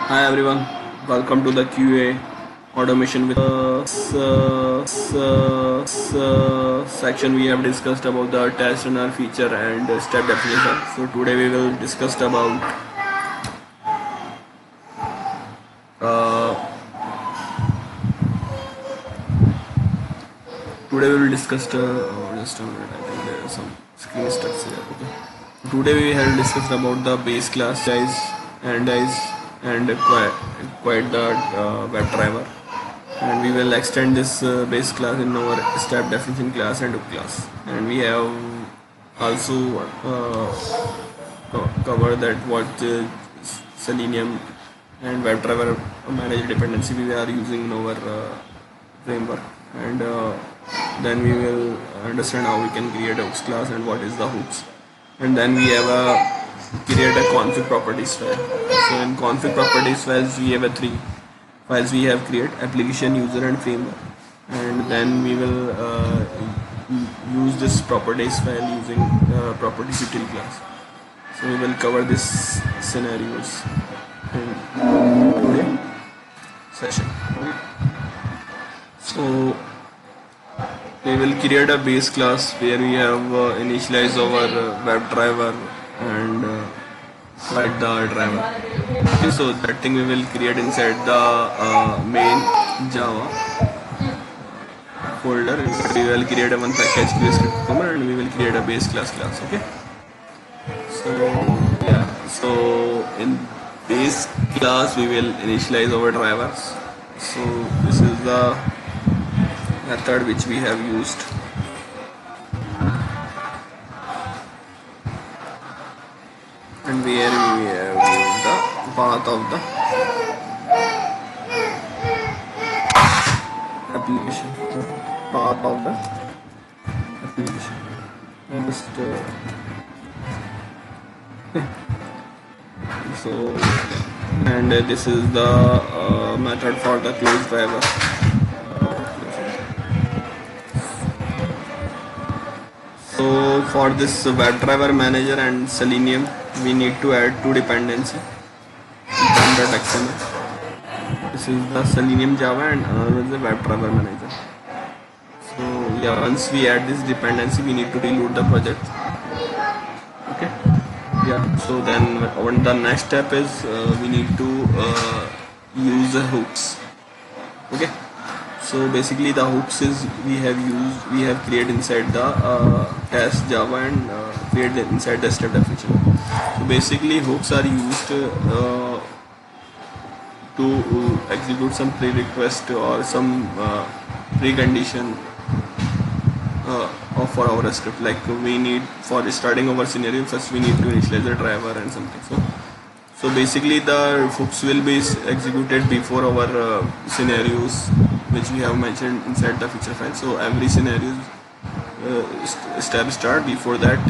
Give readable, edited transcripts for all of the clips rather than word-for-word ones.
Hi everyone, welcome to the QA automation with section. We have discussed about the test and our feature and step definition. So today we will discuss about today we will discuss just a minute. I think there are some screen stuck here. Okay. Today we have discussed about the base class size and quite the WebDriver, and we will extend this base class in our step definition class and hook class, and we have also covered that what selenium and WebDriver manager dependency we are using in our framework, and then we will understand how we can create a hooks class and what is the hooks, and then we have create a config properties file. So in config properties files we have three files. We have create application, user and framework, and then we will use this properties file using PropertiesUtill class. So we will cover this scenarios in today session. So we will create a base class where we have initialize our WebDriver and write the driver. Okay, so that thing we will create inside the main Java folder. We will create a one package script command, and we will create a base class. Okay. So yeah. So in base class we will initialize our drivers. So this is the method which we have used. And where we have used the path of the application. Path of the application. Just so, and this is the method for the close driver. So for this WebdriverManager and Selenium, we need to add two dependency. This is the Selenium Java and another is the WebdriverManager. So yeah, once we add this dependency, we need to reload the project. Okay. Yeah. So then the next step is we need to use the hooks. Okay. So basically the hooks is we have created inside the test Java and created inside the step definition. So basically hooks are used to execute some pre-request or some precondition for our script. Like we need, for starting our scenario, first we need to initialize the driver and something. So basically the hooks will be executed before our scenarios which we have mentioned inside the feature file. So every scenario step start before that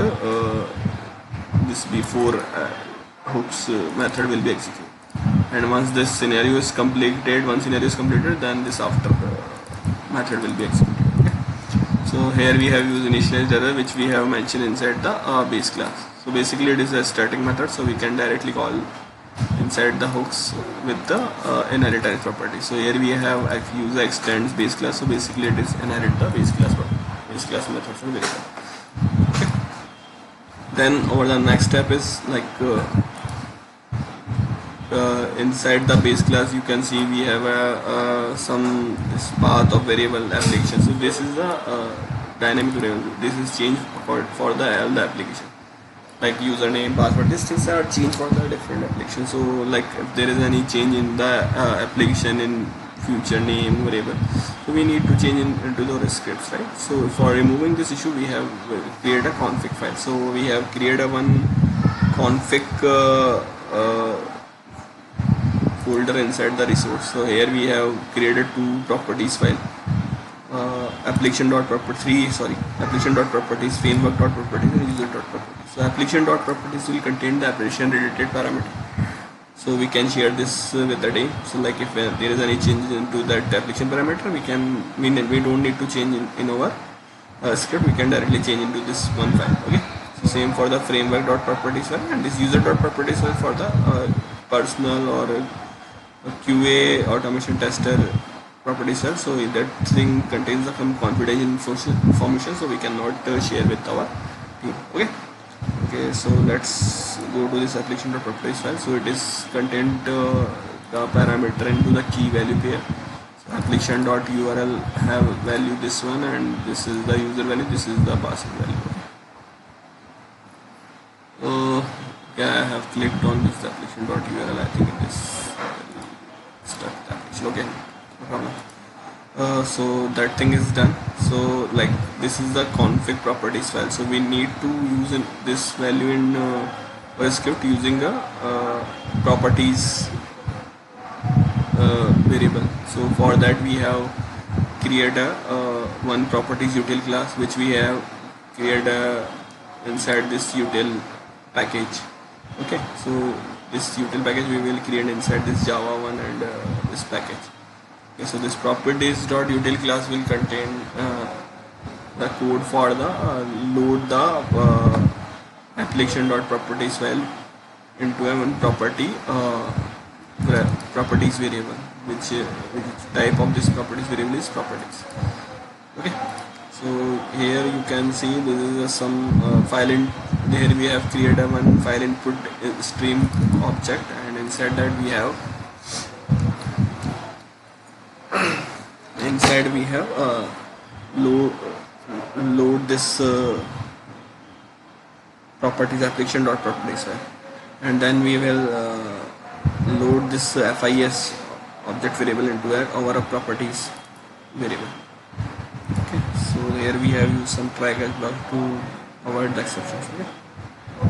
this before hooks method will be executed, and once this scenario is completed, then this after method will be executed. Okay. So here we have used initialize error which we have mentioned inside the base class. So basically it is a static method, so we can directly call inside the hooks with the inheritance property. So here we have user extends base class. So basically it is inherit the base class method from base class. Okay. Then over the next step is like inside the base class you can see we have some this path of variable application. So this is the dynamic variable. This is changed for the application. Like username, password, these things are changed for the different applications. So like if there is any change in the application in future name, whatever, so we need to change into those scripts, right? So for removing this issue, we have created a config file. So we have created a one config folder inside the resource. So here we have created two properties file. Application.properties, framework.properties and user.properties. So application.properties will contain the application related parameter. So we can share this with the team. So like if there is any change into that application parameter, we don't need to change in our script. We can directly change into this one file. Okay. So same for the framework.properties file, and this user.properties file for the personal or a QA automation tester properties file. So that thing contains some confidential information, so we cannot share with our team. Okay, so let's go to this application.properties file. So it is contained the parameter into the key value pair. So application.url have value this one, and this is the user value, this is the password value. Yeah, I have clicked on this application.url. I think it is start the application. Okay, no problem. So that thing is done. So like this is the config properties file. So we need to use this value in our script using a properties variable. So for that we have created a one PropertiesUtill class, which we have created inside this util package. Okay, so this util package we will create inside this Java one and this package. Okay, so this properties.util class will contain the code for the load the application.properties file into a one properties variable, which type of this properties variable is properties. Okay, so here you can see this is some file in here we have created a one file input stream object, and inside that we have load this properties application.properties file, and then we will load this FIS object variable into our properties variable. Okay, so here we have used some try catch block to avoid the exceptions. Okay,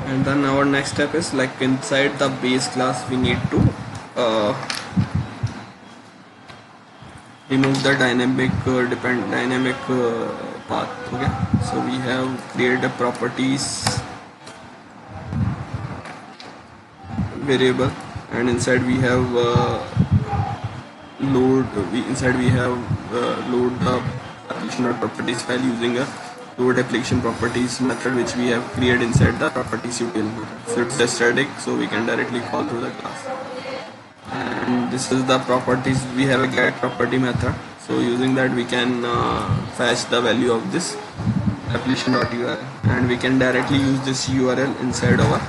and then our next step is like inside the base class we need to remove the dynamic path. Okay, so we have created a properties variable, and inside we have load the application.properties file using a load application properties method, which we have created inside the PropertiesUtill method. So it's a static, so we can directly call through the class. And this is the properties. We have a get property method, so using that we can fetch the value of this application.url, and we can directly use this URL inside our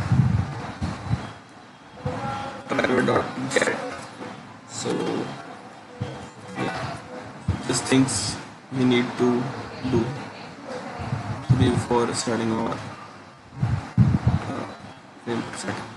driver.get. So yeah, these things we need to do before starting our framework setup.